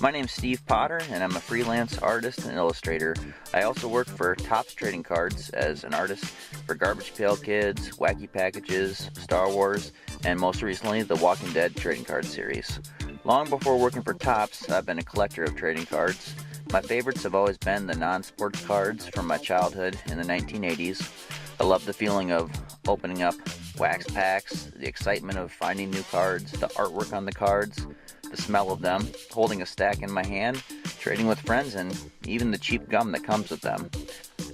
My name's Steve Potter, and I'm a freelance artist and illustrator. I also work for Topps Trading Cards as an artist for Garbage Pail Kids, Wacky Packages, Star Wars, and most recently the Walking Dead trading card series. Long before working for Topps, I've been a collector of trading cards. My favorites have always been the non-sports cards from my childhood in the 1980s. I love the feeling of opening up wax packs, the excitement of finding new cards, the artwork on the cards, the smell of them, holding a stack in my hand, trading with friends, and even the cheap gum that comes with them.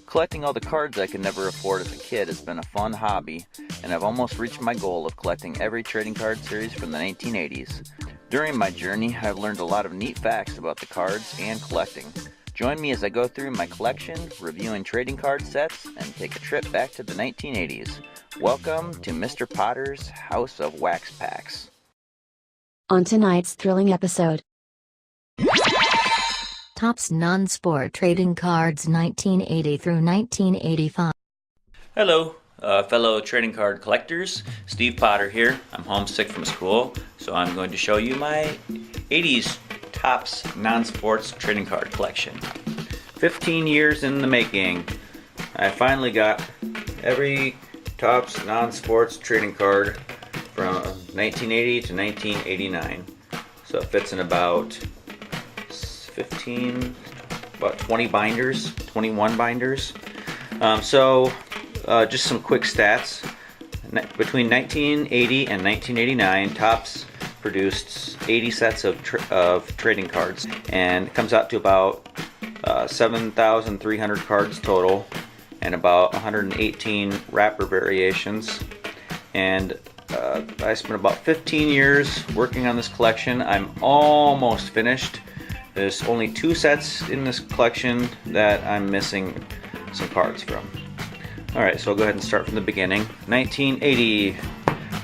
Collecting all the cards I could never afford as a kid has been a fun hobby, and I've almost reached my goal of collecting every trading card series from the 1980s. During my journey, I've learned a lot of neat facts about the cards and collecting. Join me as I go through my collection, reviewing trading card sets, and take a trip back to the 1980s. Welcome to Mr. Potter's House of Wax Packs. On tonight's thrilling episode, Topps Non-Sport Trading Cards 1980 through 1985. Hello, fellow trading card collectors. Steve Potter here. I'm homesick from school, so I'm going to show you my 80s Topps Non-Sports Trading Card collection. 15 years in the making. I finally got every Topps Non-Sports Trading Card from 1980 to 1989. So it fits in about 20 binders, 21 binders. Just some quick stats. Between 1980 and 1989, Topps produced 80 sets of trading cards, and it comes out to about 7,300 cards total, and about 118 wrapper variations. And I spent about 15 years working on this collection. I'm almost finished. There's only 2 sets in this collection that I'm missing some cards from. Alright, so I'll go ahead and start from the beginning. 1980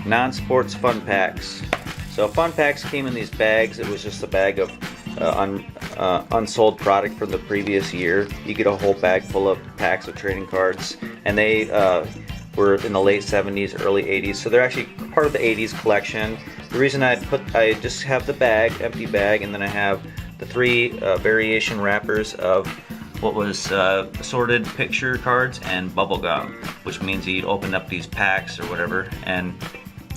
Non-Sports Fun Packs. So Fun Packs came in these bags. It was just a bag of unsold product from the previous year. You get a whole bag full of packs of trading cards, and they were in the late 70s, early 80s, so they're actually part of the 80s collection. The reason I just have the bag, empty bag, and then I have the 3 variation wrappers of what was assorted picture cards and bubble gum, which means you'd open up these packs or whatever and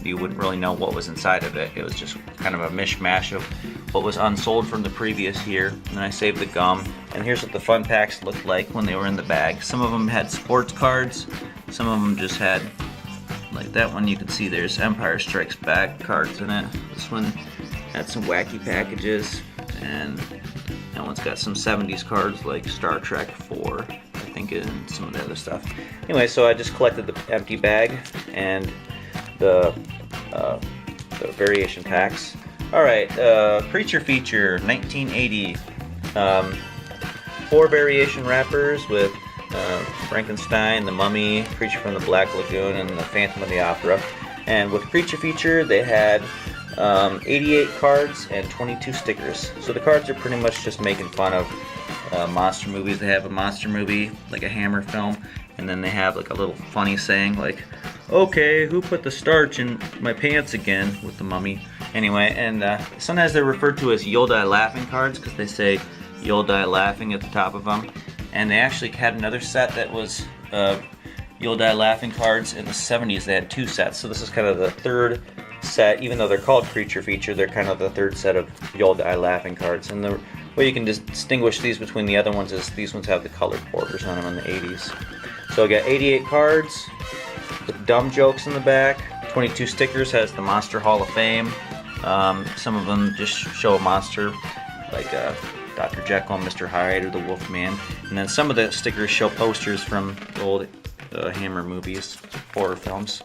you wouldn't really know what was inside of it. It was just kind of a mishmash of what was unsold from the previous year. And then I saved the gum, and here's what the fun packs looked like when they were in the bag. Some of them had sports cards, some of them just had, like that one you can see there's Empire Strikes Back cards in it. This one had some wacky packages, and that one's got some 70s cards like Star Trek 4, I think, and some of the other stuff. Anyway, so I just collected the empty bag and the variation packs. Alright, Creature Feature 1980. 4 variation wrappers with Frankenstein, the Mummy, Creature from the Black Lagoon, and the Phantom of the Opera. And with Creature Feature, they had 88 cards and 22 stickers. So the cards are pretty much just making fun of monster movies. They have a monster movie, like a Hammer film, and then they have like a little funny saying like, "Okay, who put the starch in my pants again?" with the Mummy. Anyway, and sometimes they're referred to as You'll Die Laughing cards because they say "You'll Die Laughing" at the top of them. And they actually had another set that was You'll Die Laughing cards in the 70s. They had 2 sets, so this is kind of the third set. Even though they're called Creature Feature, they're kind of the third set of You'll Die Laughing cards. And the way you can distinguish these between the other ones is these ones have the colored borders on them in the 80s. So I got 88 cards with dumb jokes in the back. 22 stickers, has the Monster Hall of Fame. Some of them just show a monster, like Dr. Jekyll and Mr. Hyde or the Wolfman. And then some of the stickers show posters from the old Hammer movies, horror films.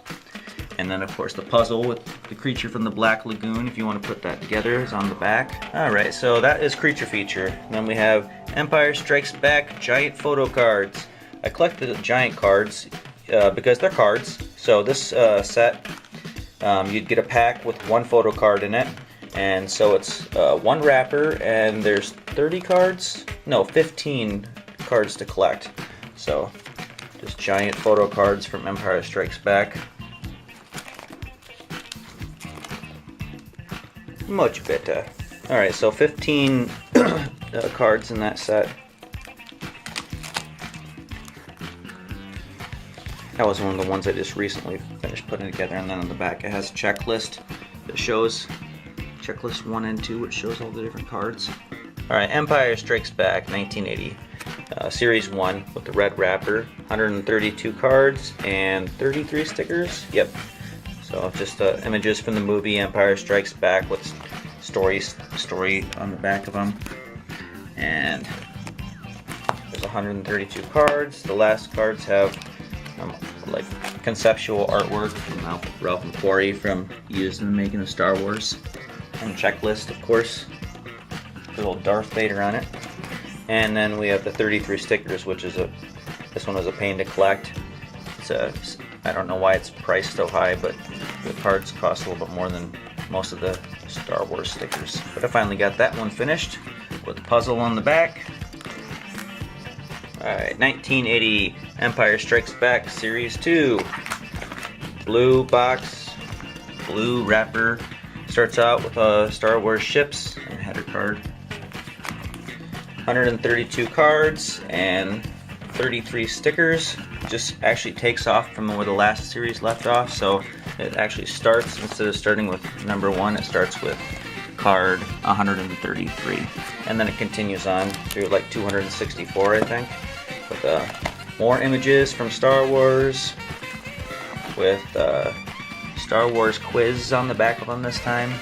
And then, of course, the puzzle with the Creature from the Black Lagoon, if you want to put that together, is on the back. Alright, so that is Creature Feature. And then we have Empire Strikes Back giant photo cards. I collected the giant cards because they're cards. So this set, you'd get a pack with 1 photo card in it. And so it's 1 wrapper, and there's 30 cards? No, 15 cards to collect. So, just giant photo cards from Empire Strikes Back. Much better. Alright, so 15 cards in that set. That was one of the ones I just recently finished putting together, and then on the back it has a checklist that shows checklist 1 and 2, which shows all the different cards. Alright, Empire Strikes Back 1980. Series 1 with the red wrapper, 132 cards and 33 stickers. Yep. So just images from the movie Empire Strikes Back with story on the back of them. And there's 132 cards. The last cards have like conceptual artwork from Ralph McQuarrie from used in making the Star Wars. And checklist, of course. Little Darth Vader on it. And then we have the 33 stickers, which is this one was a pain to collect. I don't know why it's priced so high, but the cards cost a little bit more than most of the Star Wars stickers. But I finally got that one finished with the puzzle on the back. Alright, 1980 Empire Strikes Back Series 2. Blue box, blue wrapper. Starts out with Star Wars ships and header card. 132 cards and 33 stickers. Just actually takes off from where the last series left off, so it actually starts, instead of starting with number 1, it starts with card 133, and then it continues on through like 264, I think, with more images from Star Wars, with Star Wars quiz on the back of them this time,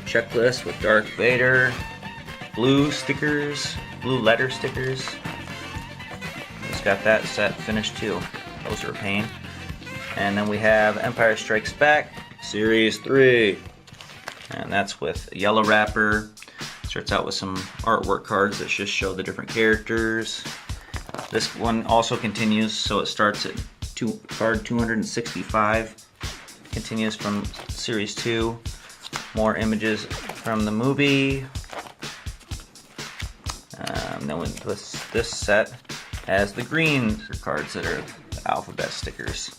checklist with Darth Vader, blue stickers, blue letter stickers. Just got that set finished too. Those are a pain. And then we have Empire Strikes Back Series 3. And that's with a yellow wrapper. Starts out with some artwork cards that just show the different characters. This one also continues, so it starts at card 265. Continues from Series 2. More images from the movie. Then this set has the green cards that are the alphabet stickers.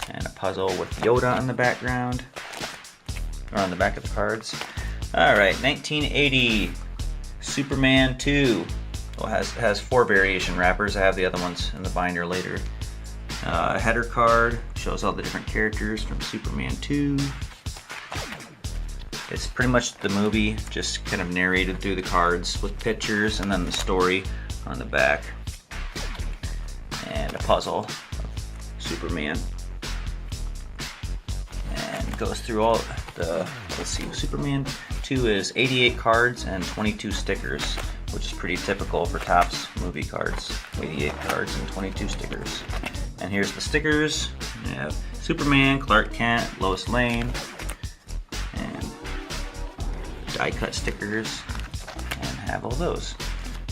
And a puzzle with Yoda on the background, or on the back of the cards. Alright, 1980 Superman 2. Well, it has 4 variation wrappers. I have the other ones in the binder later. A header card shows all the different characters from Superman 2. It's pretty much the movie, just kind of narrated through the cards with pictures, and then the story on the back. And a puzzle of Superman. And it goes through all the, let's see, Superman 2 is 88 cards and 22 stickers, which is pretty typical for Topps movie cards. 88 cards and 22 stickers. And here's the stickers. We have Superman, Clark Kent, Lois Lane, and die cut stickers, and have all those.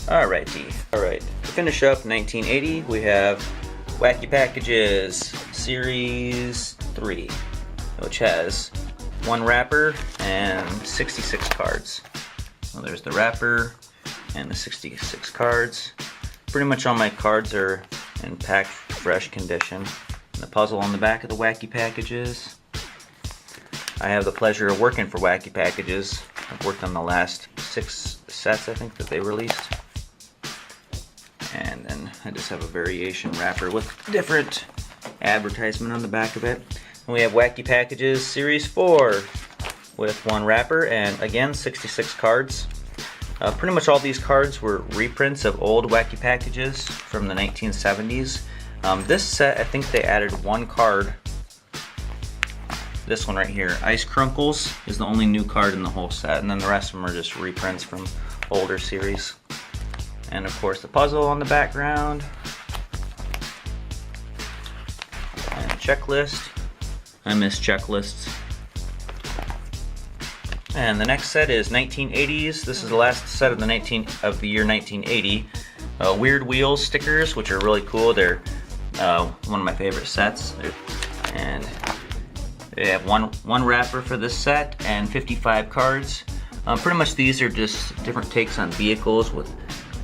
Alrighty. Alright, to finish up 1980, we have Wacky Packages Series 3, which has 1 wrapper and 66 cards. Well, there's the wrapper and the 66 cards. Pretty much all my cards are in packed fresh condition. And the puzzle on the back of the Wacky Packages. I have the pleasure of working for Wacky Packages. I've worked on the last 6 sets, I think, that they released. And then I just have a variation wrapper with different advertisement on the back of it. And we have Wacky Packages Series 4 with 1 wrapper and again 66 cards. Pretty much all these cards were reprints of old Wacky Packages from the 1970s. This set, I think they added 1 card. This one right here, Ice Crunkles, is the only new card in the whole set, and then the rest of them are just reprints from older series. And of course the puzzle on the background. And checklist. I miss checklists. And the next set is 1980s. This is the last set of the year 1980. Weird Wheels stickers, which are really cool. They're one of my favorite sets. And they have one wrapper for this set and 55 cards. Pretty much these are just different takes on vehicles with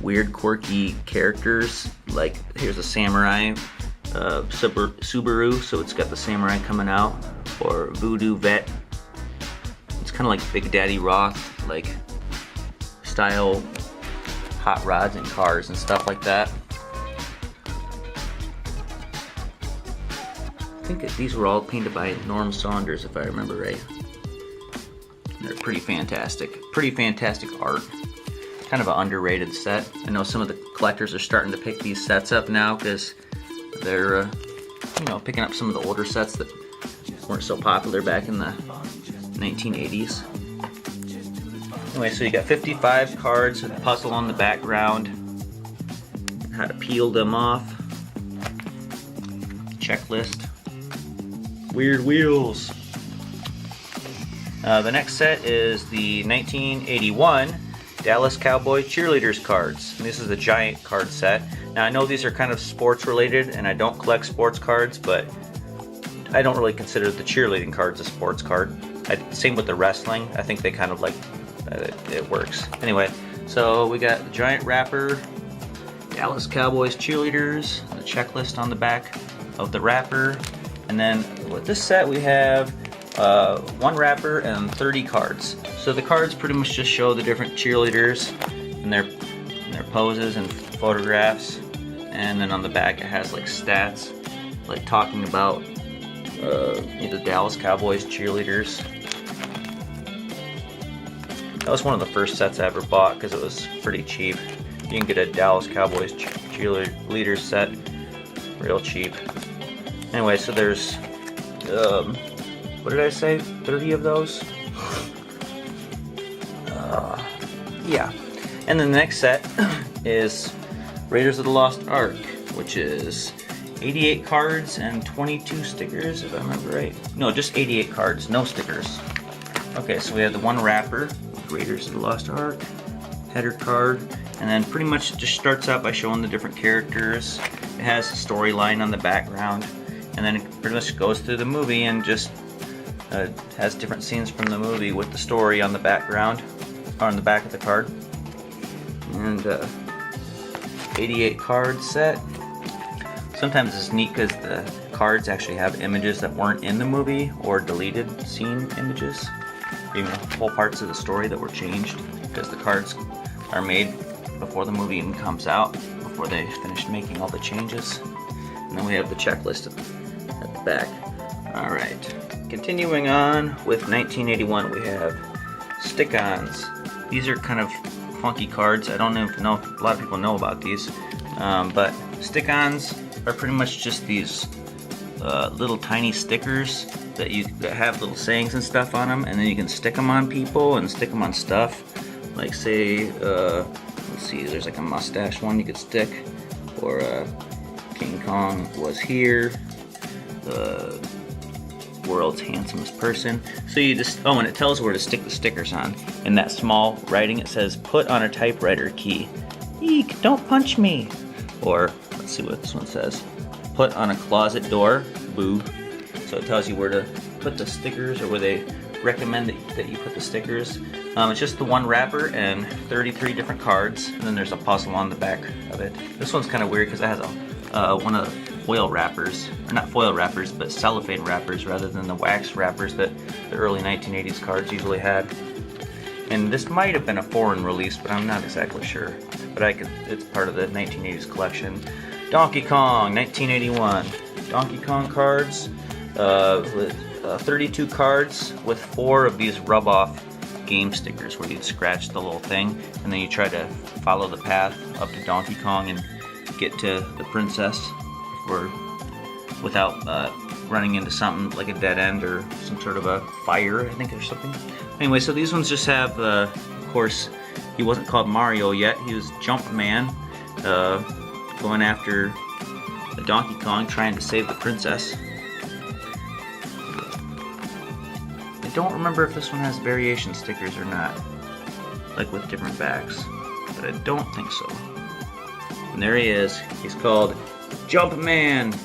weird, quirky characters. Like here's a samurai Subaru, so it's got the samurai coming out, or Voodoo Vet. It's kind of like Big Daddy Roth, like style hot rods and cars and stuff like that. I think that these were all painted by Norm Saunders, if I remember right. They're pretty fantastic art. Kind of an underrated set. I know some of the collectors are starting to pick these sets up now because they're, you know, picking up some of the older sets that weren't so popular back in the 1980s. Anyway, so you got 55 cards with a puzzle on the background, how to peel them off, checklist, weird wheels. The next set is the 1981 Dallas Cowboys cheerleaders cards. And this is the giant card set. Now I know these are kind of sports related and I don't collect sports cards, but I don't really consider the cheerleading cards a sports card. Same with the wrestling. I think they kind of like, it works. Anyway, so we got the giant wrapper, Dallas Cowboys cheerleaders, the checklist on the back of the wrapper. And then with this set we have one wrapper and 30 cards. So the cards pretty much just show the different cheerleaders and their poses and photographs, and then on the back it has like stats, like talking about the Dallas Cowboys cheerleaders. That was one of the first sets I ever bought because it was pretty cheap. You can get a Dallas Cowboys cheerleaders set real cheap. Anyway, so there's what did I say? 30 of those? Yeah. And then the next set is Raiders of the Lost Ark, which is 88 cards and 22 stickers, if I remember right. No, just 88 cards, no stickers. Okay, so we have the one wrapper, Raiders of the Lost Ark, header card, and then pretty much it just starts out by showing the different characters. It has a storyline on the background, and then it pretty much goes through the movie and just has different scenes from the movie with the story on the background, or on the back of the card. And 88 card set. Sometimes it's neat because the cards actually have images that weren't in the movie or deleted scene images, even whole parts of the story that were changed because the cards are made before the movie even comes out, before they finished making all the changes. And then we have the checklist at the back. Alright, continuing on with 1981, we have stick-ons. These are kind of funky cards. I don't know if a lot of people know about these, but stick-ons are pretty much just these little tiny stickers that have little sayings and stuff on them, and then you can stick them on people and stick them on stuff. Like say, let's see, there's like a mustache one you could stick, or King Kong was here, the world's handsomest person. So you just, oh, and it tells where to stick the stickers on. In that small writing it says, put on a typewriter key. Eek, don't punch me. Or, let's see what this one says. Put on a closet door. Boo. So it tells you where to put the stickers, or where they recommend that you put the stickers. It's just the one wrapper and 33 different cards, and then there's a puzzle on the back of it. This one's kind of weird because it has one of the foil wrappers, or not foil wrappers, but cellophane wrappers rather than the wax wrappers that the early 1980s cards usually had. And this might have been a foreign release, but I'm not exactly sure. But it's part of the 1980s collection. Donkey Kong, 1981. Donkey Kong cards with 32 cards with 4 of these rub-off game stickers where you'd scratch the little thing and then you try to follow the path up to Donkey Kong and get to the princess without running into something like a dead end or some sort of a fire, I think, or something. Anyway, so these ones just have, of course, he wasn't called Mario yet. He was Jumpman, going after Donkey Kong, trying to save the princess. I don't remember if this one has variation stickers or not, like with different backs, but I don't think so. And there he is. He's called Jumpman.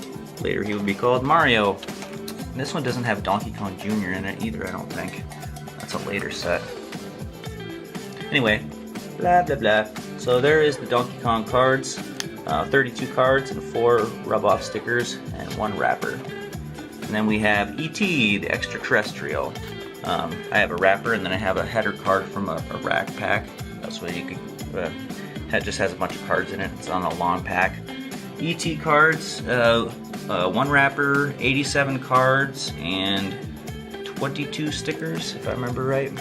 Later he would be called Mario. And this one doesn't have Donkey Kong Jr. in it either, I don't think. That's a later set. Anyway, blah blah blah. So there is the Donkey Kong cards. 32 cards and 4 rub-off stickers and 1 wrapper. And then we have E.T., the extraterrestrial. I have a wrapper, and then I have a header card from a rack pack. That's what you could. It just has a bunch of cards in it. It's on a long pack. ET cards, one wrapper, 87 cards, and 22 stickers, if I remember right.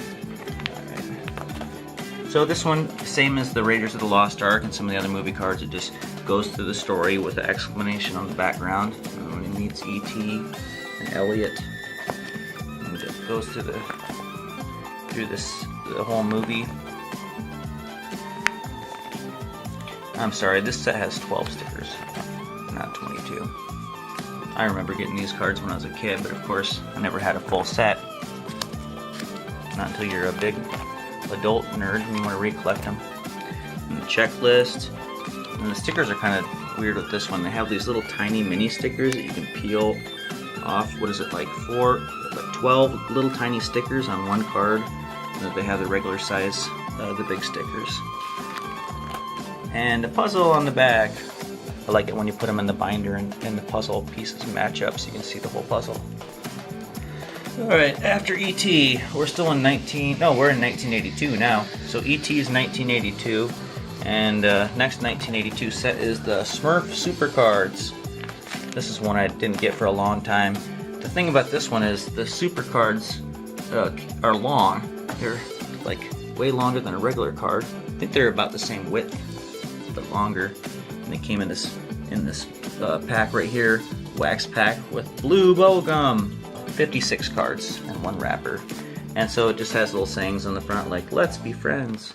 So this one, same as the Raiders of the Lost Ark and some of the other movie cards, it just goes through the story with an exclamation on the background when he meets E.T. and Elliot, and it goes through the whole movie. I'm sorry, this set has 12 stickers, not 22. I remember getting these cards when I was a kid, but of course I never had a full set. Not until you're a big adult nerd and you want to recollect them. And the checklist. And the stickers are kind of weird with this one. They have these little tiny mini stickers that you can peel off. What is it, like 12 little tiny stickers on one card. And then they have the regular size, the big stickers. And a puzzle on the back. I like it when you put them in the binder and the puzzle pieces match up so you can see the whole puzzle. Alright, after E.T., we're still in 1982 now. So E.T. is 1982, and next 1982 set is the Smurf Super Cards. This is one I didn't get for a long time. The thing about this one is the Super Cards are long. They're like way longer than a regular card. I think they're about the same width, but longer. And they came in this pack right here, wax pack with blue bubble gum. 56 cards and one wrapper. And so it just has little sayings on the front like, let's be friends.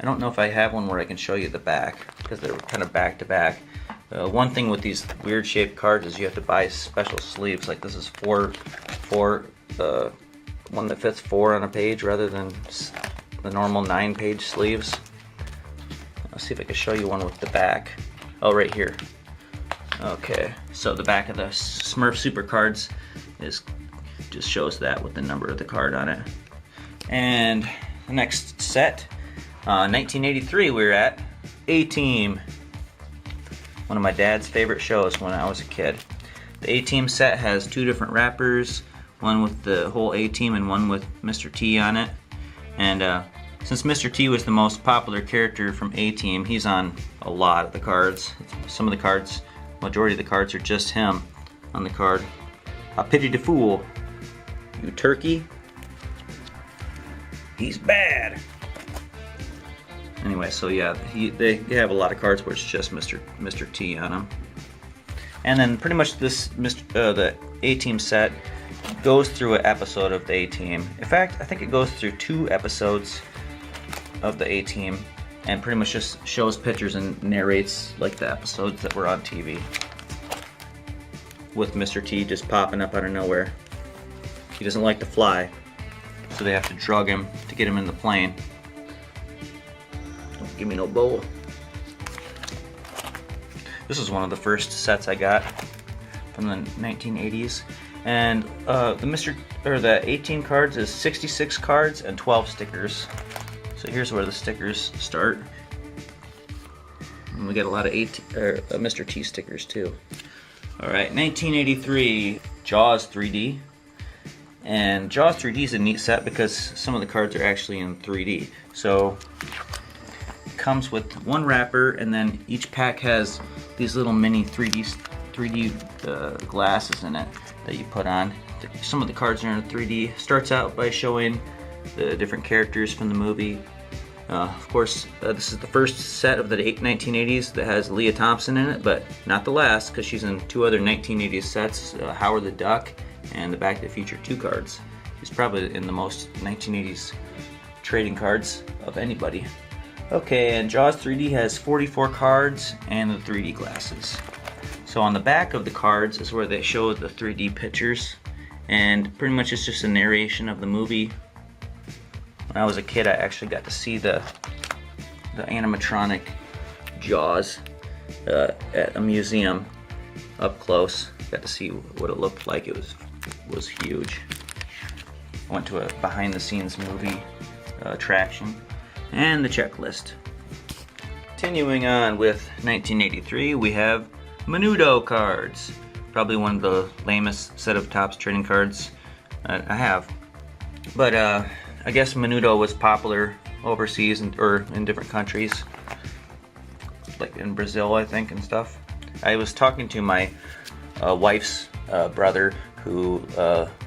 I don't know if I have one where I can show you the back, because they're kind of back to back. One thing with these weird shaped cards is you have to buy special sleeves. Like this is one that fits 4 on a page rather than the normal 9-page sleeves. I'll see if I can show you one with the back. Oh, right here. Okay, so the back of the Smurf Super Cards just shows that with the number of the card on it. And the next set, 1983, we're at A-Team. One of my dad's favorite shows when I was a kid. The A-Team set has 2 different wrappers, one with the whole A-Team and one with Mr. T on it. And since Mr. T was the most popular character from A-Team, he's on a lot of the cards. Some of the cards, majority of the cards are just him on the card. I pity the fool. You turkey. He's bad. Anyway, so yeah, they have a lot of cards where it's just Mr. T on them. And then pretty much this the A-Team set goes through an episode of the A-Team. In fact, I think it goes through 2 episodes of the A-Team and pretty much just shows pictures and narrates like the episodes that were on TV. With Mr. T just popping up out of nowhere. He doesn't like to fly, so they have to drug him to get him in the plane. Don't give me no bowl. This is one of the first sets I got from the 1980s, and the A-Team cards is 66 cards and 12 stickers. So here's where the stickers start. And we get a lot of Mr. T stickers too. Alright, 1983, Jaws 3D. And Jaws 3D is a neat set because some of the cards are actually in 3D. So it comes with one wrapper, and then each pack has these little mini 3D glasses in it that you put on. Some of the cards are in 3D. Starts out by showing the different characters from the movie. Of course, this is the first set of the 1980s that has Leah Thompson in it, but not the last, because she's in 2 other 1980s sets, Howard the Duck and the Back to the Future 2 cards. She's probably in the most 1980s trading cards of anybody. Okay, and Jaws 3D has 44 cards and the 3D glasses. So on the back of the cards is where they show the 3D pictures, and pretty much it's just a narration of the movie. When I was a kid, I actually got to see the animatronic Jaws at a museum up close. Got to see what it looked like. It was huge. I went to a behind-the-scenes movie attraction. And the checklist. Continuing on with 1983, we have Menudo cards. Probably one of the lamest set of Topps trading cards I have. But I guess Menudo was popular overseas or in different countries, like in Brazil, I think, and stuff. I was talking to my wife's brother who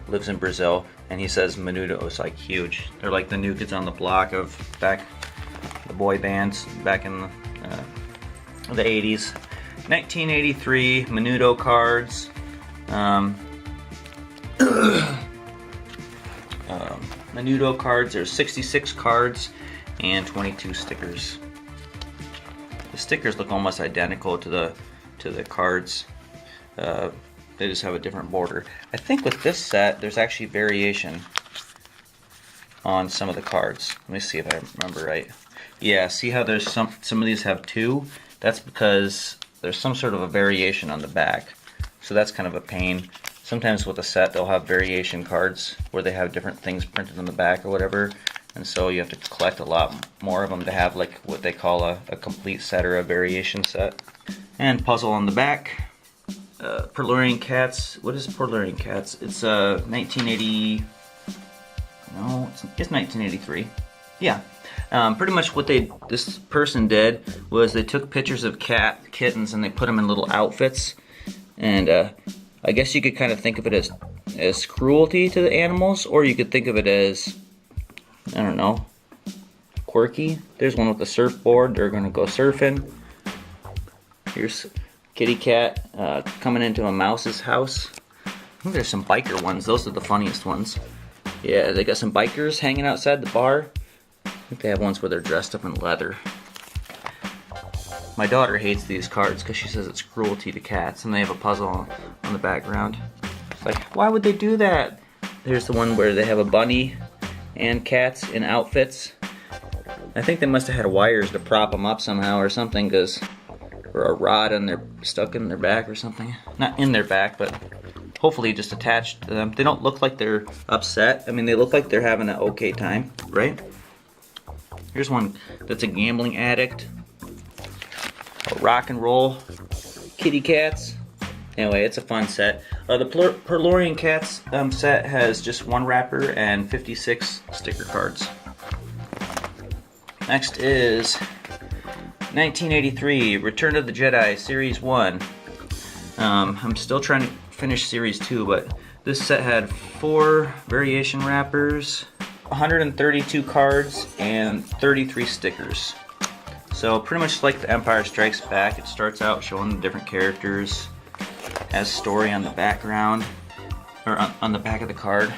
lives in Brazil, and he says Menudo is like huge. They're like the New Kids on the Block of back, the boy bands back in the 80s. 1983 Menudo cards. Menudo cards, there's 66 cards and 22 stickers. The stickers look almost identical to the cards. They just have a different border. I think with this set there's actually variation on some of the cards. Let me see if I remember right. Yeah, see how there's some of these have 2? That's because there's some sort of a variation on the back. So that's kind of a pain. Sometimes with a set they'll have variation cards where they have different things printed on the back or whatever, and so you have to collect a lot more of them to have like what they call a complete set or a variation set. And puzzle on the back. Perlurian Cats. What is Perlurian Cats? It's 1980. No, it's 1983. Yeah. Pretty much what this person did was they took pictures of kittens and they put them in little outfits, and I guess you could kind of think of it as cruelty to the animals, or you could think of it as, I don't know, quirky. There's one with a surfboard. They're gonna go surfing. Here's kitty cat coming into a mouse's house. I think there's some biker ones. Those are the funniest ones. Yeah, they got some bikers hanging outside the bar. I think they have ones where they're dressed up in leather. My daughter hates these cards because she says it's cruelty to cats, and they have a puzzle on the background. It's like, why would they do that? There's the one where they have a bunny and cats in outfits. I think they must have had wires to prop them up somehow or something, or a rod and they're stuck in their back or something. Not in their back, but hopefully just attached to them. They don't look like they're upset. I mean, they look like they're having an okay time, right? Here's one that's a gambling addict. A rock and roll kitty cats. Anyway, it's a fun set. The Perlurian Cats set has just 1 wrapper and 56 sticker cards. Next is 1983 Return of the Jedi Series 1. I'm still trying to finish Series 2, but this set had 4 variation wrappers, 132 cards, and 33 stickers. So pretty much like The Empire Strikes Back, it starts out showing the different characters, has story on the background, or on the back of the card.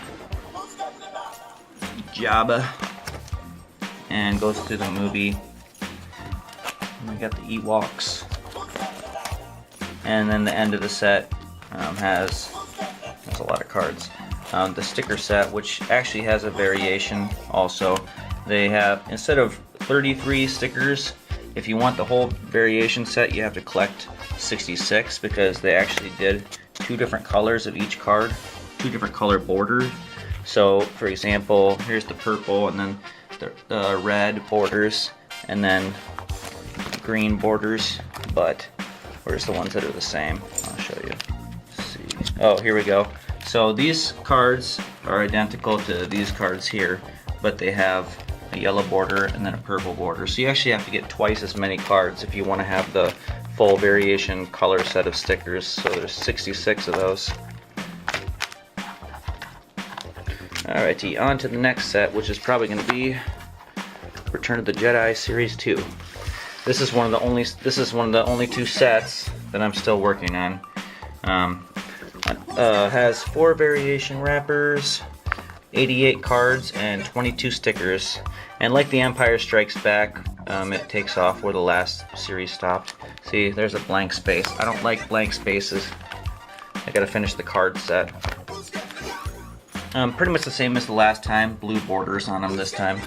Jabba, and goes through the movie. And we got the Ewoks. And then the end of the set has a lot of cards. The sticker set, which actually has a variation also. They have, instead of 33 stickers, if you want the whole variation set, you have to collect 66 because they actually did 2 different colors of each card, 2 different color borders. So, for example, here's the purple and then the red borders and then green borders, but where's the ones that are the same? I'll show you. Let's see. Oh, here we go. So these cards are identical to these cards here, but they have a yellow border and then a purple border. So you actually have to get twice as many cards if you want to have the full variation color set of stickers. So there's 66 of those. Alrighty, on to the next set, which is probably going to be Return of the Jedi Series 2. This is one of the only 2 sets that I'm still working on. Has 4 variation wrappers, 88 cards, and 22 stickers. And like The Empire Strikes Back, it takes off where the last series stopped. See, there's a blank space. I don't like blank spaces. I gotta finish the card set. Pretty much the same as the last time. Blue borders on them this time.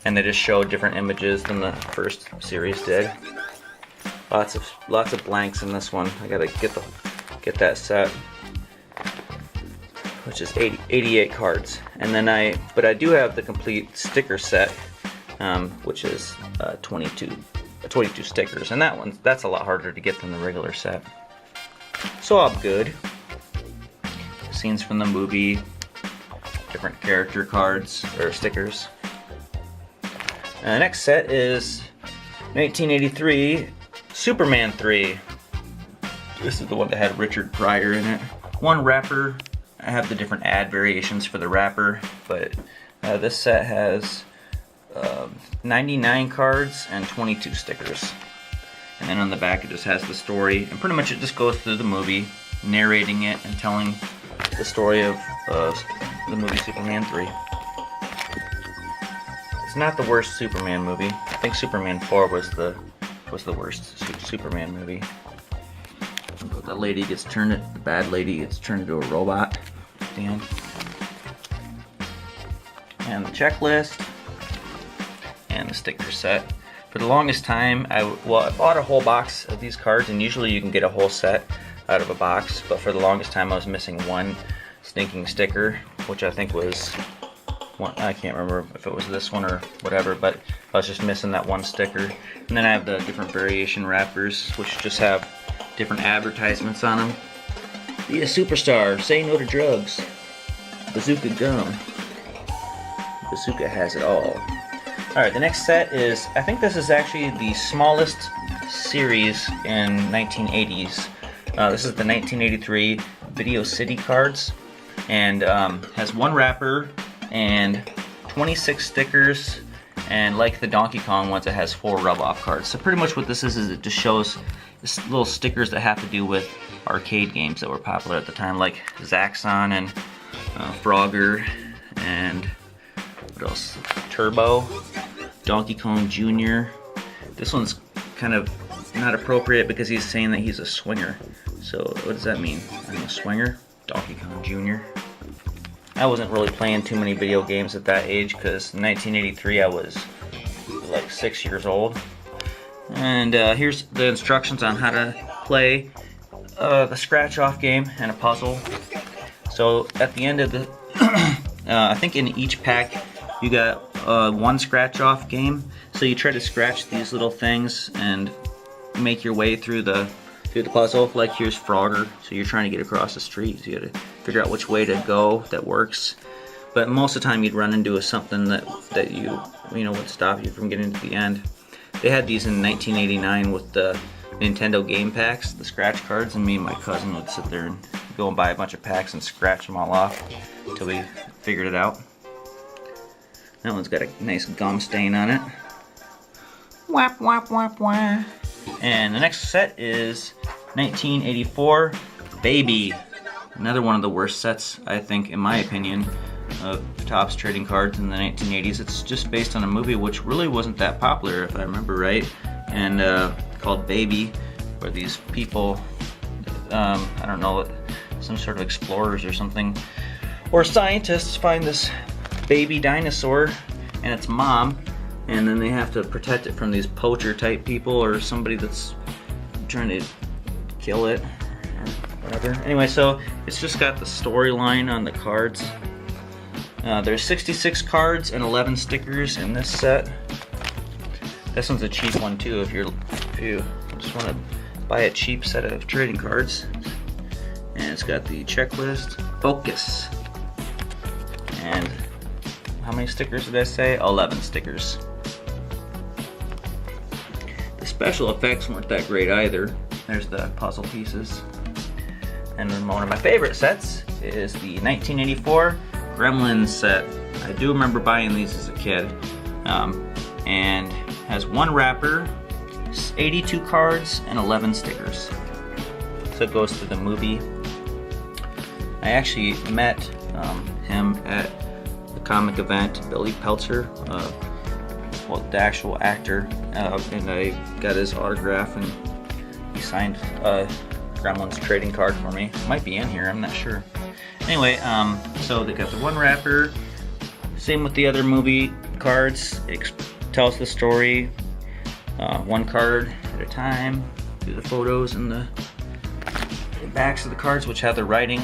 And they just show different images than the first series did. Lots of blanks in this one. I gotta get that set, which is 88 cards. And then I do have the complete sticker set, which is 22 stickers, and that's a lot harder to get than the regular set. So I'm good. Scenes from the movie, different character cards or stickers. The next set is 1983 Superman 3. This is the one that had Richard Pryor in it. One wrapper. I have the different ad variations for the wrapper, but this set has 99 cards and 22 stickers. And then on the back it just has the story, and pretty much it just goes through the movie, narrating it and telling the story of the movie Superman 3. It's not the worst Superman movie. I think Superman 4 was the worst Superman movie. The lady gets turned, the bad lady gets turned into a robot at the end. And the checklist and the sticker set. For the longest time, I bought a whole box of these cards, and usually you can get a whole set out of a box, but for the longest time I was missing one stinking sticker, which I think was one, I can't remember if it was this one or whatever, but I was just missing that one sticker. And then I have the different variation wrappers, which just have different advertisements on them. Be a superstar, say no to drugs, Bazooka gum, Bazooka has it all. Alright, the next set is, I think this is actually the smallest series in 1980s. This is the 1983 Video City cards, and has one wrapper and 26 stickers, and like the Donkey Kong ones, it has 4 rub-off cards. So pretty much what this is it just shows little stickers that have to do with arcade games that were popular at the time, like Zaxxon and Frogger, and what else? Turbo, Donkey Kong Jr. This one's kind of not appropriate because he's saying that he's a swinger. So what does that mean? I'm a swinger? Donkey Kong Jr. I wasn't really playing too many video games at that age because in 1983 I was like 6 years old. And here's the instructions on how to play the scratch-off game and a puzzle. So at the end of the, I think in each pack you got one scratch-off game. So you try to scratch these little things and make your way through the puzzle. Like here's Frogger, so you're trying to get across the street. So you got to figure out which way to go that works. But most of the time you'd run into something that you would stop you from getting to the end. They had these in 1989 with the Nintendo game packs, the scratch cards, and me and my cousin would sit there and go and buy a bunch of packs and scratch them all off until we figured it out. That one's got a nice gum stain on it. Whap, whap, whap, whap. And the next set is 1984 Baby. Another one of the worst sets, I think, in my opinion, of Topps trading cards in the 1980s. It's just based on a movie which really wasn't that popular, if I remember right, and called Baby, where these people, I don't know, some sort of explorers or something, or scientists find this baby dinosaur and its mom, and then they have to protect it from these poacher type people or somebody that's trying to kill it or whatever. Anyway, so it's just got the storyline on the cards. There's 66 cards and 11 stickers in this set. This one's a cheap one too if you just want to buy a cheap set of trading cards. And it's got the checklist, focus, and how many stickers did I say? 11 stickers. The special effects weren't that great either. There's the puzzle pieces. And then one of my favorite sets is the 1984 Gremlins set. I do remember buying these as a kid. And has one wrapper, 82 cards, and 11 stickers. So it goes to the movie. I actually met him at the comic event, Billy Peltzer, the actual actor, and I got his autograph and he signed a Gremlins trading card for me. It might be in here, I'm not sure. Anyway, so they got the one wrapper, same with the other movie cards. It tells the story one card at a time, do the photos and the backs of the cards, which have the writing.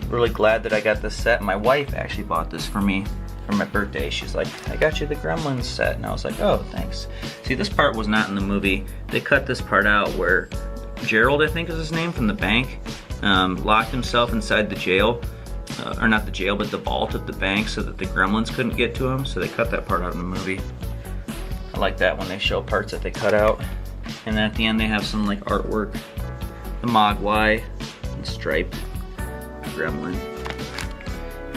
Really glad that I got this set. My wife actually bought this for me for my birthday. She's like, I got you the Gremlins set, and I was like, oh, thanks. See, this part was not in the movie. They cut this part out where Gerald, I think is his name, from the bank, locked himself inside the jail, or not the jail, but the vault of the bank so that the gremlins couldn't get to him, so they cut that part out in the movie. I like that when they show parts that they cut out. And then at the end they have some like artwork. The Mogwai, and Stripe, Gremlin.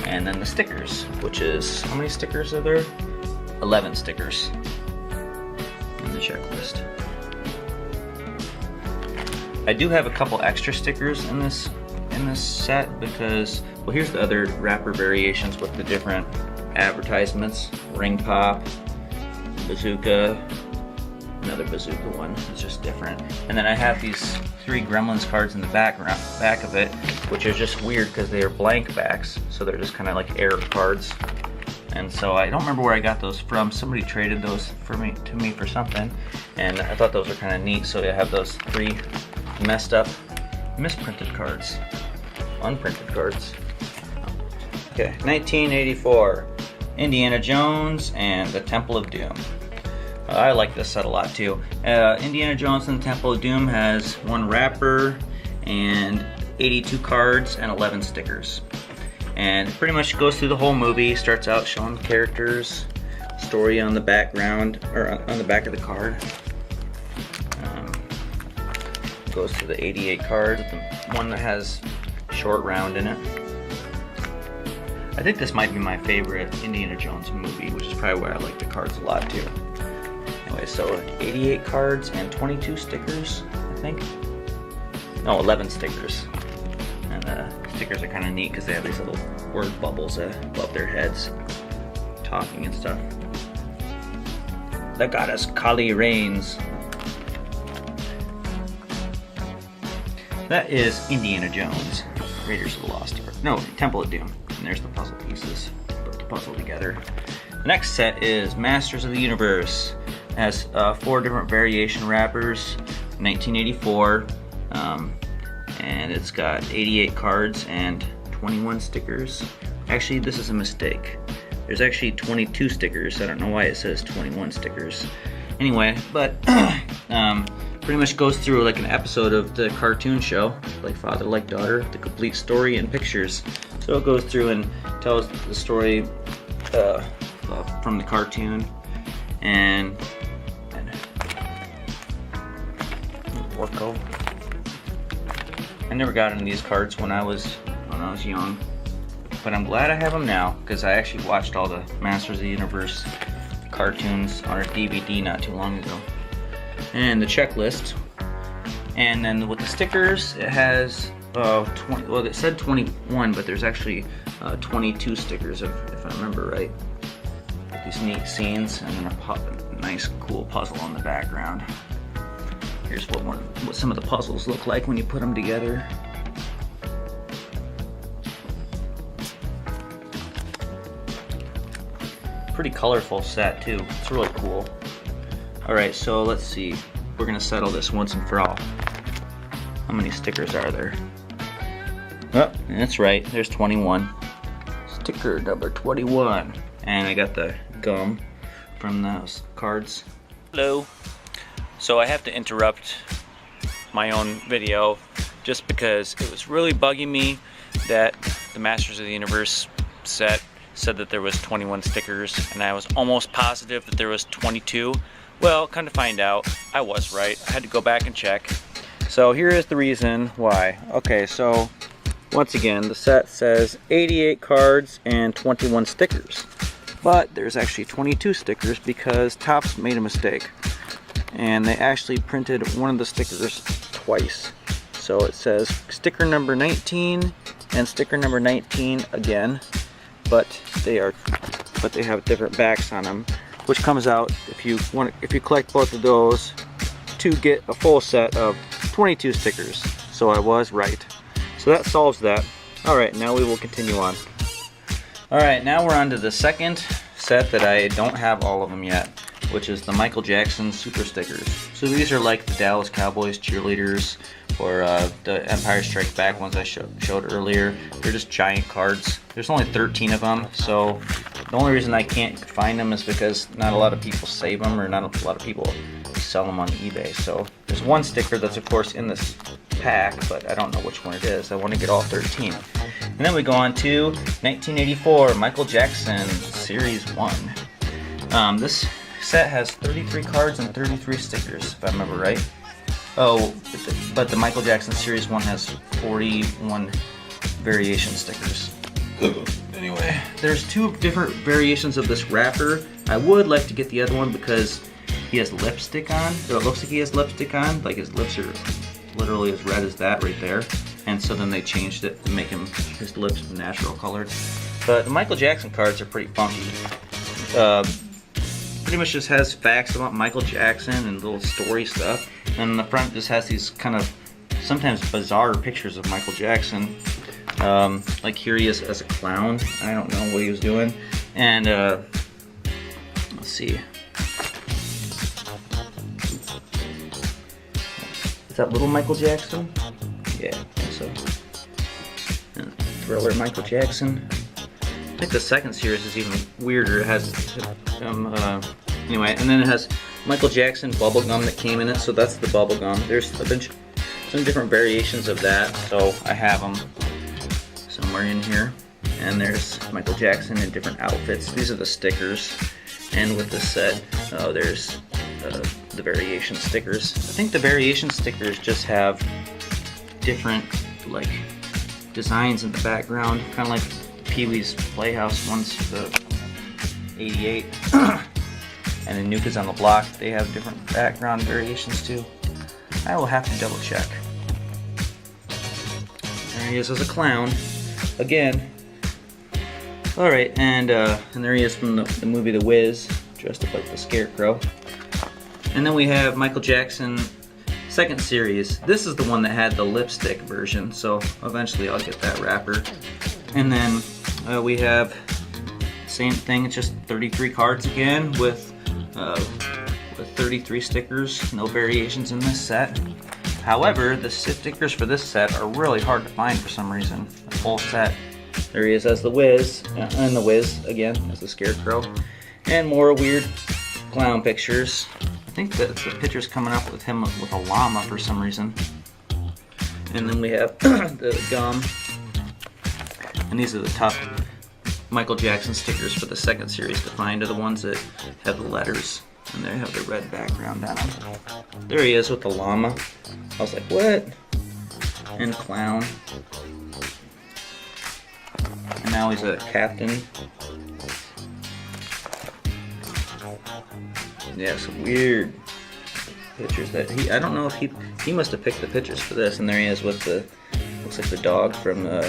And then the stickers, which is, how many stickers are there? 11 stickers on the checklist. I do have a couple extra stickers in this set because, well, here's the other wrapper variations with the different advertisements. Ring Pop, Bazooka, another Bazooka one. It's just different. And then I have these 3 Gremlins cards in the back of it, which are just weird because they are blank backs, so they're just kind of like error cards. And so I don't remember where I got those from. Somebody traded those to me for something, and I thought those were kind of neat. So I have those 3 messed up, misprinted cards, unprinted cards. Okay, 1984, Indiana Jones and the Temple of Doom. I like this set a lot too. Indiana Jones and the Temple of Doom has 1 wrapper and 82 cards and 11 stickers. And it pretty much goes through the whole movie. Starts out showing the characters, story on the background, or on the back of the card. Goes to the 88 card, the one that has short round in it. I think this might be my favorite Indiana Jones movie, which is probably why I like the cards a lot too. Anyway, so 88 cards and 22 stickers, I think. No, 11 stickers. And the stickers are kind of neat because they have these little word bubbles above their heads, talking and stuff. The goddess Kali reigns. That is Indiana Jones, Raiders of the Lost Ark. No, Temple of Doom. And there's the puzzle pieces, put the puzzle together. The next set is Masters of the Universe. It has 4 different variation wrappers, 1984, and it's got 88 cards and 21 stickers. Actually, this is a mistake. There's actually 22 stickers. I don't know why it says 21 stickers. Anyway, but pretty much goes through like an episode of the cartoon show, Like Father, Like Daughter, the complete story in pictures. So it goes through and tells the story from the cartoon, and Orko. I never got into these cards when I was young, but I'm glad I have them now because I actually watched all the Masters of the Universe cartoons on a DVD not too long ago. And the checklist, and then with the stickers, it has 20. Well, it said 21, but there's actually 22 stickers, if I remember right. These neat scenes, and then a nice, cool puzzle on the background. Here's what some of the puzzles look like when you put them together. Pretty colorful set too. It's really cool. Alright, so let's see. We're gonna settle this once and for all. How many stickers are there? Oh, that's right. There's 21. Sticker number 21. And I got the gum from those cards. Hello. So I have to interrupt my own video just because it was really bugging me that the Masters of the Universe set said that there was 21 stickers, and I was almost positive that there was 22. Well, come to find out, I was right. I had to go back and check. So here is the reason why. Okay, so once again, the set says 88 cards and 21 stickers. But there's actually 22 stickers because Topps made a mistake. And they actually printed one of the stickers twice. So it says sticker number 19 and sticker number 19 again. But they have different backs on them, which comes out if you collect both of those to get a full set of 22 stickers. So I was right. So that solves that. Alright, now we will continue on. Alright, now we're on to the second set that I don't have all of them yet, which is the Michael Jackson Super Stickers. So these are like the Dallas Cowboys cheerleaders or the Empire Strikes Back ones I showed earlier. They're just giant cards. There's only 13 of them, so the only reason I can't find them is because not a lot of people save them, or not a lot of people sell them on eBay. So there's one sticker that's of course in this pack, but I don't know which one it is. I want to get all 13. And then we go on to 1984 Michael Jackson Series 1. This set has 33 cards and 33 stickers, if I remember right. Oh, but the Michael Jackson Series 1 has 41 variation stickers. Anyway, there's 2 different variations of this wrapper. I would like to get the other one because he has lipstick on, or it looks like he has lipstick on, like his lips are literally as red as that right there. And so then they changed it to make his lips natural colored. But the Michael Jackson cards are pretty funky. Pretty much just has facts about Michael Jackson and little story stuff. And in the front just has these kind of sometimes bizarre pictures of Michael Jackson. Like here he is as a clown. I don't know what he was doing. And let's see. Is that little Michael Jackson? Yeah, I think so. And Thriller Michael Jackson. I think the second series is even weirder. It has anyway, and then it has Michael Jackson bubblegum that came in it, so that's the bubblegum. There's a bunch, some different variations of that, so I have them somewhere in here. And there's Michael Jackson in different outfits. These are the stickers. And with this set, there's the variation stickers. I think the variation stickers just have different like designs in the background, kind of like Pee-wee's Playhouse ones, the 88. And then New Kids on the Block, they have different background variations too. I will have to double check. There he is as a clown again. All right, and there he is from the movie The Wiz, dressed up like the Scarecrow. And then we have Michael Jackson second series. This is the one that had the lipstick version, so eventually I'll get that wrapper. And then we have same thing. It's just 33 cards again with 33 stickers. No variations in this set. However, the stickers for this set are really hard to find for some reason. The full set. There he is as the Wiz, and the Wiz again as the Scarecrow, and more weird clown pictures. I think that the picture's coming up with him with a llama for some reason. And then we have the gum, and these are the top Michael Jackson stickers for the second series to find, are the ones that have the letters, and they have the red background on them. There he is with the llama. I was like, what? And clown. And now he's a captain. Yeah, some weird pictures that I don't know if he must have picked the pictures for this. And there he is with the, looks like the dog from what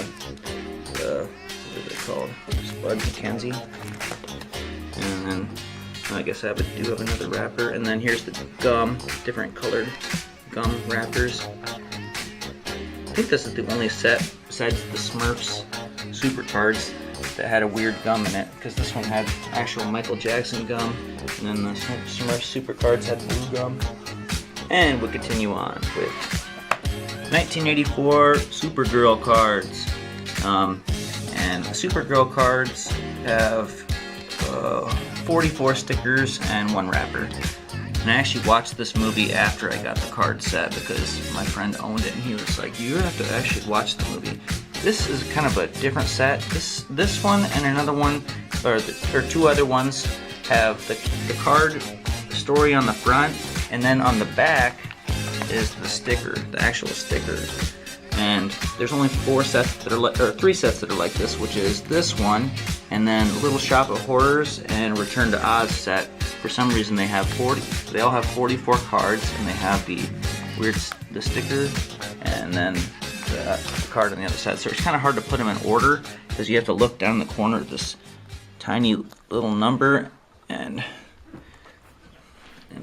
is it called? Spud McKenzie. And then I guess I do have another wrapper. And then here's the gum, different colored gum wrappers. I think this is the only set besides the Smurfs Super Cards that had a weird gum in it, because this one had actual Michael Jackson gum, and then the Smurfs Super Cards had blue gum. And we'll continue on with 1984 Supergirl cards. And the Supergirl cards have 44 stickers and 1 wrapper. And I actually watched this movie after I got the card set because my friend owned it, and he was like, you have to actually watch the movie. This is kind of a different set. This one and another one, or 2 other ones, have the card story on the front, and then on the back is the sticker, the actual sticker. And there's only 4 sets that are or 3 sets that are like this, which is this one, and then Little Shop of Horrors and Return to Oz set. For some reason they have 40. They all have 44 cards, and they have the sticker, and then the card on the other side. So it's kind of hard to put them in order because you have to look down the corner of this tiny little number and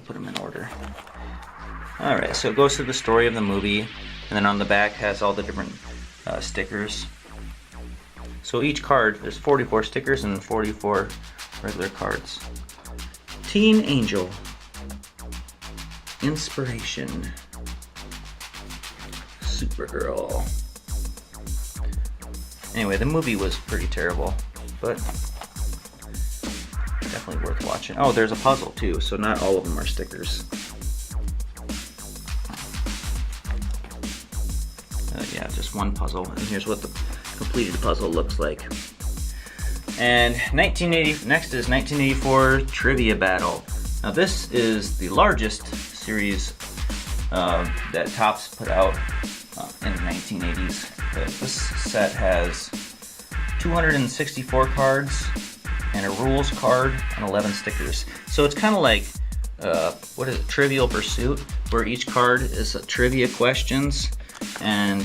put them in order. Alright, so it goes through the story of the movie, and then on the back has all the different stickers. So each card, there's 44 stickers and 44 regular cards. Teen Angel. Inspiration. Supergirl. Anyway, the movie was pretty terrible, but definitely worth watching. Oh, there's a puzzle too, so not all of them are stickers. this one puzzle, and here's what the completed puzzle looks like. And next is 1984 Trivia Battle. Now this is the largest series that Topps put out in the 1980s. This set has 264 cards and a rules card and 11 stickers. So it's kind of like what is it, Trivial Pursuit, where each card is trivia questions, and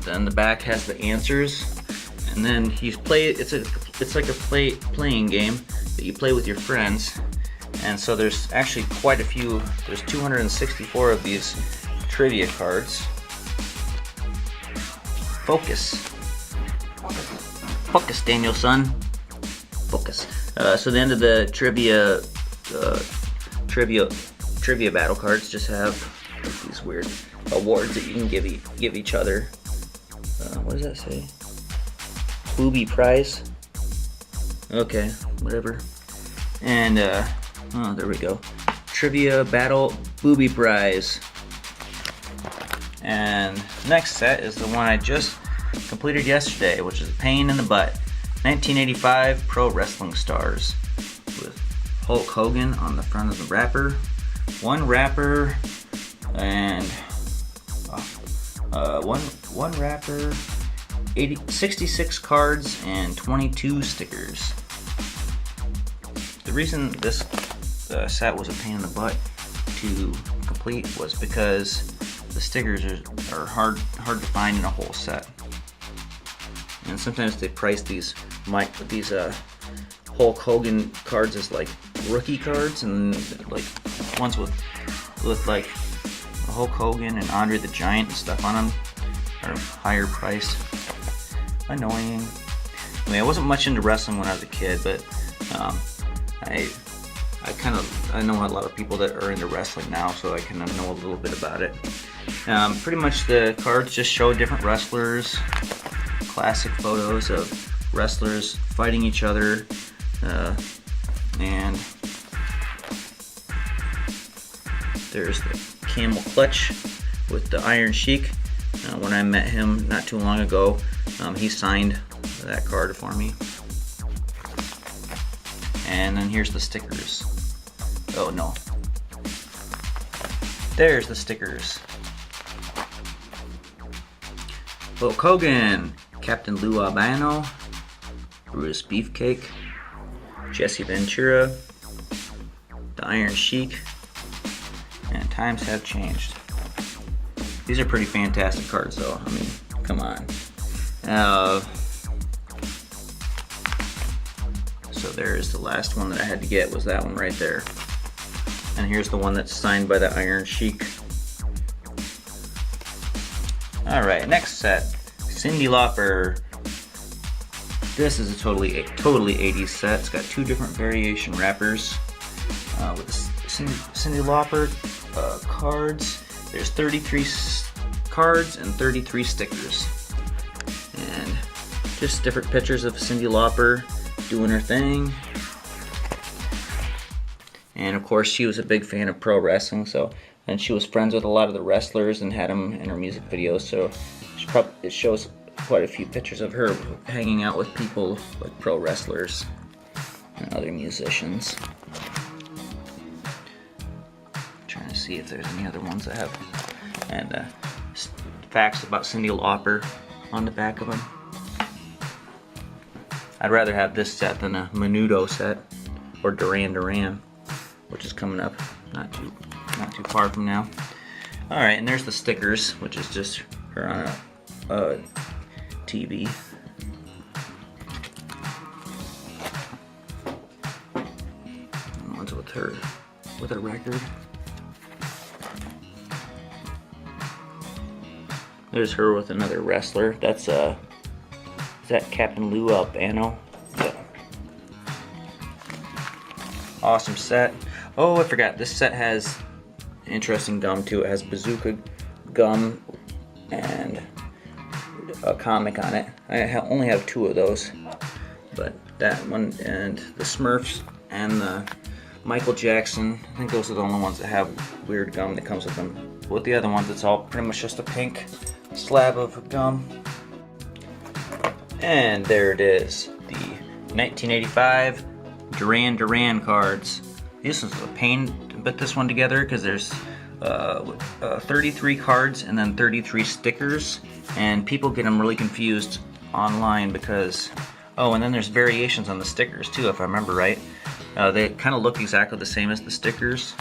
then the back has the answers, and then it's like a playing game that you play with your friends. And so there's actually quite a few. There's 264 of these trivia cards. Focus, Daniel-son. Focus. So the end of the trivia battle cards just have like these weird awards that you can give each other. What does that say? Booby prize. Okay, whatever. And oh, there we go. Trivia battle booby prize. And next set is the one I just completed yesterday, which is a pain in the butt. 1985 Pro Wrestling Stars with Hulk Hogan on the front of the wrapper. One wrapper and one wrapper, 66 cards and 22 stickers. The reason this set was a pain in the butt to complete was because the stickers are hard to find in a whole set, and sometimes they price these Hulk Hogan cards as like rookie cards, and like ones with like Hulk Hogan and Andre the Giant and stuff on them are higher priced. Annoying. I mean, I wasn't much into wrestling when I was a kid, but I know a lot of people that are into wrestling now, so I kind of know a little bit about it. Pretty much the cards just show different wrestlers, classic photos of wrestlers fighting each other, and there's the Camel Clutch with the Iron Sheik. When I met him not too long ago, he signed that card for me. And then here's the stickers. Oh no. There's the stickers. Hulk Hogan, Captain Lou Albano, Brutus Beefcake, Jesse Ventura, the Iron Sheik, and times have changed. These are pretty fantastic cards though. I mean, come on. So there's the last one that I had to get, was that one right there. And here's the one that's signed by the Iron Sheik. Alright, next set. Cyndi Lauper. This is a totally 80s set. It's got two different variation wrappers with the Cyndi Lauper cards. There's 33 cards and 33 stickers. And just different pictures of Cyndi Lauper doing her thing. And of course, she was a big fan of pro wrestling, and she was friends with a lot of the wrestlers and had them in her music videos, so it shows quite a few pictures of her hanging out with people like pro wrestlers and other musicians. Trying to see if there's any other ones that have, and facts about Cyndi Lauper on the back of them. I'd rather have this set than a Menudo set or Duran Duran, which is coming up not too far from now. All right, and there's the stickers, which is just her on a TV. And one's with her with a record. There's her with another wrestler. That's is that Captain Lou Albano? Yeah. Awesome set. Oh, I forgot. This set has interesting gum too. It has Bazooka gum and a comic on it. I only have two of those, but that one and the Smurfs and the Michael Jackson, I think those are the only ones that have weird gum that comes with them. With the other ones, it's all pretty much just a pink slab of gum. And there it is, the 1985 Duran Duran cards. This is a pain to put this one together because there's 33 cards and then 33 stickers, and people get them really confused online because, oh, and then there's variations on the stickers too, if I remember right. They kind of look exactly the same as the stickers.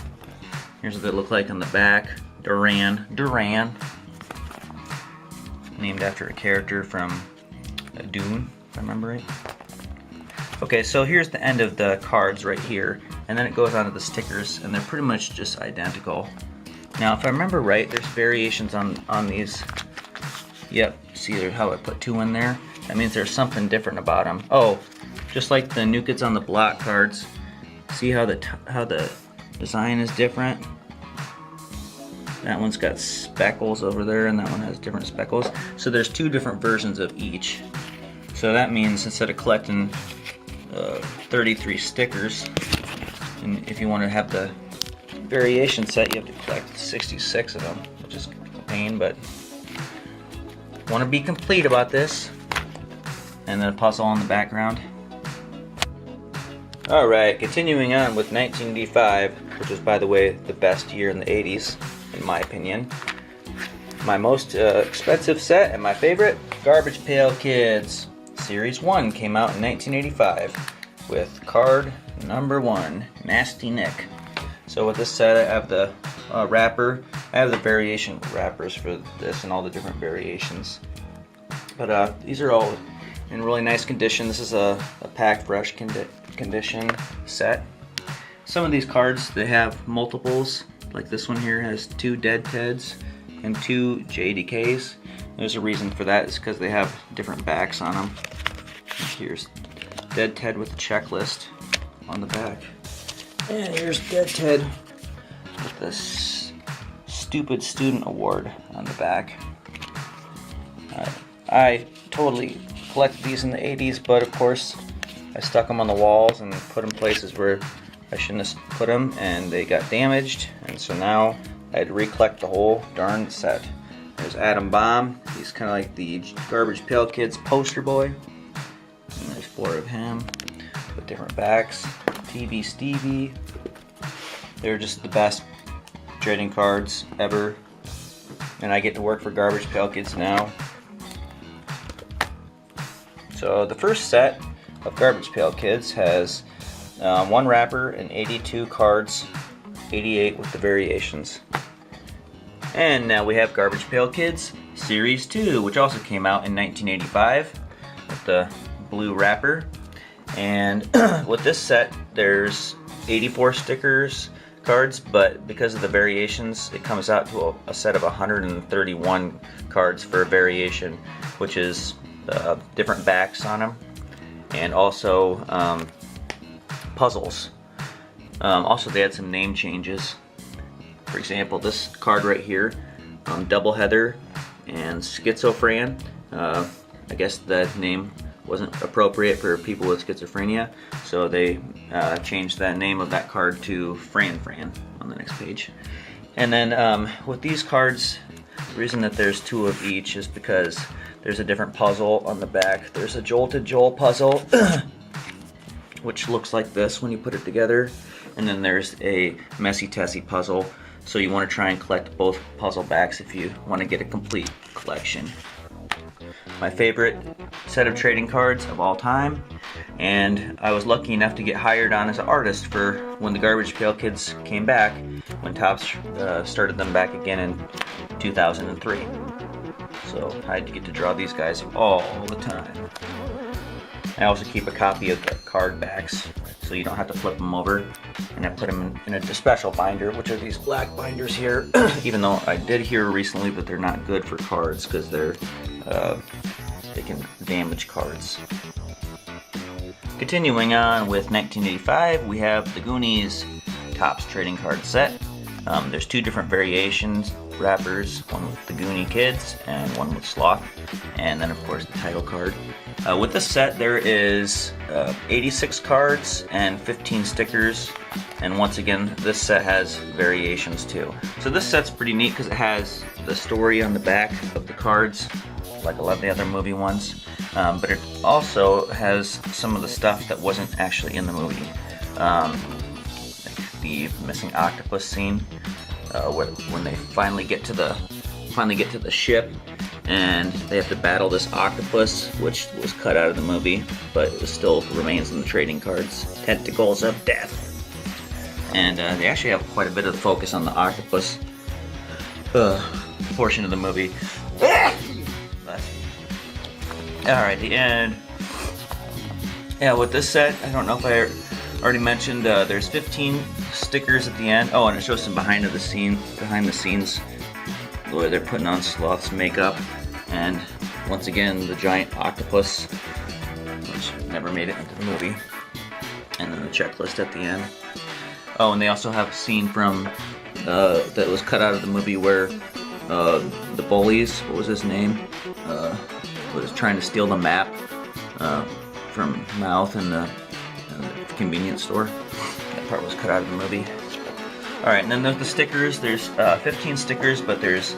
Here's what they look like on the back. Duran Duran, named after a character from Dune, if I remember right. Okay, so here's the end of the cards right here, and then it goes on to the stickers, and they're pretty much just identical. Now, if I remember right, there's variations on these. Yep, see how I put 2 in there? That means there's something different about them. Oh, just like the New Kids on the Block cards. See how the design is different? That one's got speckles over there, and that one has different speckles. So there's 2 different versions of each. So that means instead of collecting 33 stickers, and if you want to have the variation set, you have to collect 66 of them, which is a pain, but want to be complete about this. And then a puzzle in the background. Alright, continuing on with 1985, which was, by the way, the best year in the 80s, in my opinion. My most expensive set and my favorite, Garbage Pail Kids. Series 1 came out in 1985 with card number 1, Nasty Nick. So with this set, I have the wrapper. I have the variation wrappers for this and all the different variations. But these are all in really nice condition. This is a packed fresh condition set. Some of these cards, they have multiples. Like this one here has 2 Dead Teds and 2 JDKs. There's a reason for that. It's because they have different backs on them. Here's Dead Ted with a checklist on the back. And here's Dead Ted with this stupid student award on the back. I totally collected these in the 80s, but of course I stuck them on the walls and put them places where I shouldn't have put them, and they got damaged, and so now I had to recollect the whole darn set. There's Adam Bomb. He's kind of like the Garbage Pail Kids poster boy. And there's 4 of him with different backs. TV Stevie. They're just the best trading cards ever. And I get to work for Garbage Pail Kids now. So the first set of Garbage Pail Kids has 1 wrapper and 82 cards, 88 with the variations. And now we have Garbage Pail Kids Series 2, which also came out in 1985 with the blue wrapper. And with this set, there's 84 stickers, cards, but because of the variations, it comes out to a set of 131 cards for a variation, which is different backs on them, and also puzzles. Also, they had some name changes. For example, this card right here, Double Heather and Schizophren. I guess that name wasn't appropriate for people with schizophrenia, so they changed that name of that card to Fran Fran on the next page. And then with these cards, the reason that there's 2 of each is because there's a different puzzle on the back. There's a Jolted Joel puzzle, which looks like this when you put it together. And then there's a Messy Tessie puzzle. So you want to try and collect both puzzle backs if you want to get a complete collection. My favorite set of trading cards of all time, and I was lucky enough to get hired on as an artist for when the Garbage Pail Kids came back, when Topps started them back again in 2003. So I had to get to draw these guys all the time. I also keep a copy of the card backs, so you don't have to flip them over. And I put them in a special binder, which are these black binders here. Even though I did hear recently that they're not good for cards because they can damage cards. Continuing on with 1985, we have the Goonies Topps trading card set. There's two different variations wrappers, one with the Goonie Kids and one with Sloth, and then of course the title card. With this set there is 86 cards and 15 stickers, and once again this set has variations too. So this set's pretty neat because it has the story on the back of the cards like a lot of the other movie ones, but it also has some of the stuff that wasn't actually in the movie. The missing octopus scene, when they finally get to the ship, and they have to battle this octopus, which was cut out of the movie, but it still remains in the trading cards. Tentacles of Death, and they actually have quite a bit of focus on the octopus portion of the movie. Alright, the end. Yeah, with this set, I don't know if I already mentioned, there's 15 stickers at the end. Oh, and it shows some behind the scenes where they're putting on Sloth's makeup, and once again the giant octopus, which never made it into the movie, and then the checklist at the end. Oh, and they also have a scene from that was cut out of the movie where the bullies, what was his name, was trying to steal the map from Mouth in the convenience store. That part was cut out of the movie. Alright, and then there's the stickers. There's 15 stickers, but there's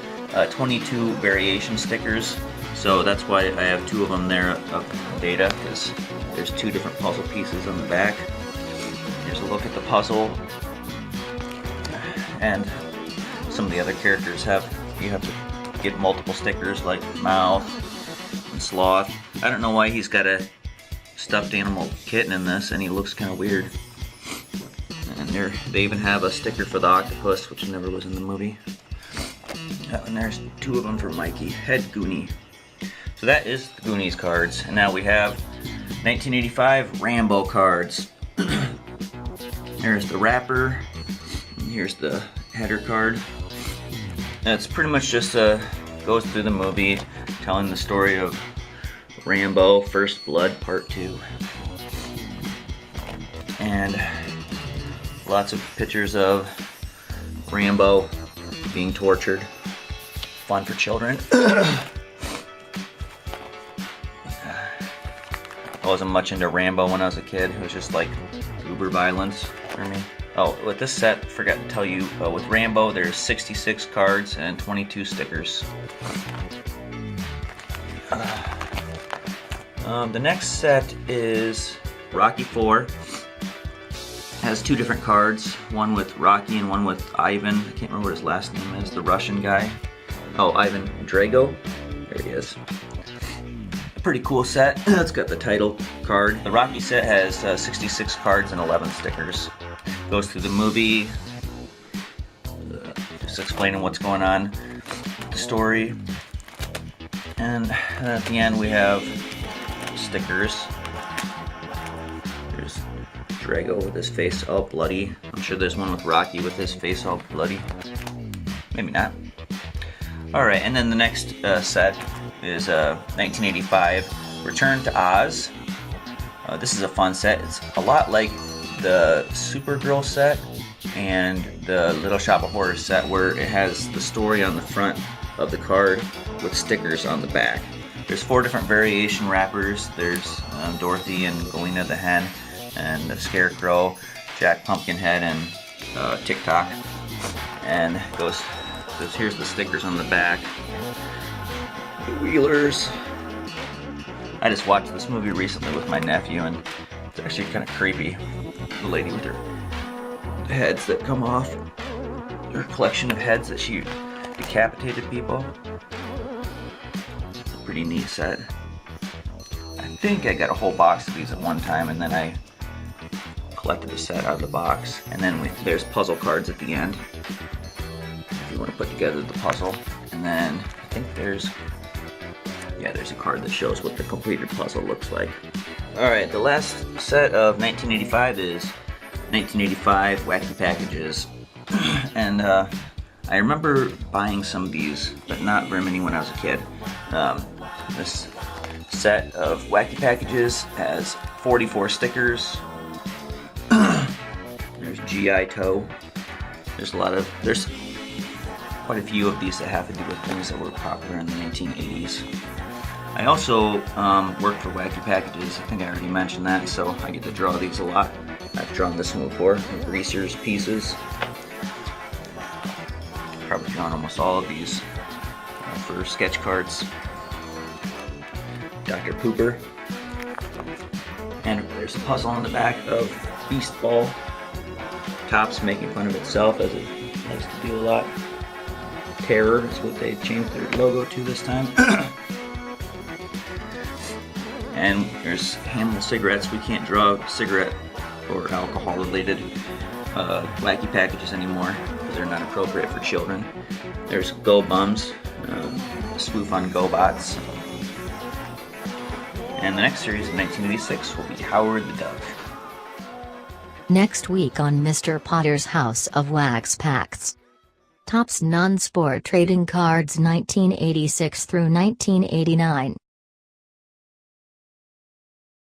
22 variation stickers. So that's why I have two of them there of data, because there's two different puzzle pieces on the back. Here's a look at the puzzle. And some of the other characters you have to get multiple stickers like Mouth and Sloth. I don't know why he's got a stuffed animal kitten in this, and he looks kind of weird. And they even have a sticker for the octopus, which never was in the movie. And there's two of them for Mikey, Head Goonie. So that is the Goonies cards. And now we have 1985 Rambo cards. Here's the wrapper. And here's the header card. It's pretty much just goes through the movie, telling the story of Rambo First Blood Part 2. And lots of pictures of Rambo being tortured. Fun for children. I wasn't much into Rambo when I was a kid. It was just like uber violence for me. Oh, with this set, forgot to tell you, with Rambo there's 66 cards and 22 stickers. The next set is Rocky IV. Has two different cards, one with Rocky and one with Ivan. I can't remember what his last name is, the Russian guy. Oh, Ivan Drago. There he is. A pretty cool set. It's got the title card. The Rocky set has 66 cards and 11 stickers. Goes through the movie, just explaining what's going on, the story. And at the end we have stickers. There's Drago with his face all bloody. I'm sure there's one with Rocky with his face all bloody. Maybe not. Alright, and then the next set is 1985 Return to Oz. This is a fun set. It's a lot like the Supergirl set and the Little Shop of Horrors set, where it has the story on the front of the card with stickers on the back. There's 4 different variation wrappers. There's Dorothy and Galena the Hen, and the Scarecrow, Jack Pumpkinhead, and TikTok. And here's the stickers on the back. The Wheelers. I just watched this movie recently with my nephew, and it's actually kind of creepy. The lady with her heads that come off. Her collection of heads that she decapitated people. It's a pretty neat set. I think I got a whole box of these at one time, and then I collected the set out of the box. And then there's puzzle cards at the end, if you want to put together the puzzle. And then I think there's a card that shows what the completed puzzle looks like. Alright, the last set of 1985 is 1985 Wacky Packages. And I remember buying some of these, but not very many when I was a kid. This set of Wacky Packages has 44 stickers. There's G.I. Toe. There's quite a few of these that have to do with things that were popular in the 1980s. I also work for Wacky Packages. I think I already mentioned that, so I get to draw these a lot. I've drawn this one before, Greaser's Pieces. Probably drawn almost all of these for sketch cards. Dr. Pooper. And there's a puzzle on the back of Beast Ball. Topps making fun of itself, as it likes to do a lot. Terror is what they changed their logo to this time. And there's Hamel cigarettes. We can't draw cigarette or alcohol related Wacky Packages anymore because they're not appropriate for children. There's Go Bums, a spoof on GoBots. And the next series in 1986 will be Howard the Duck. Next week on Mr. Potter's House of Wax Packs. Topps Non-Sport Trading Cards 1986 through 1989.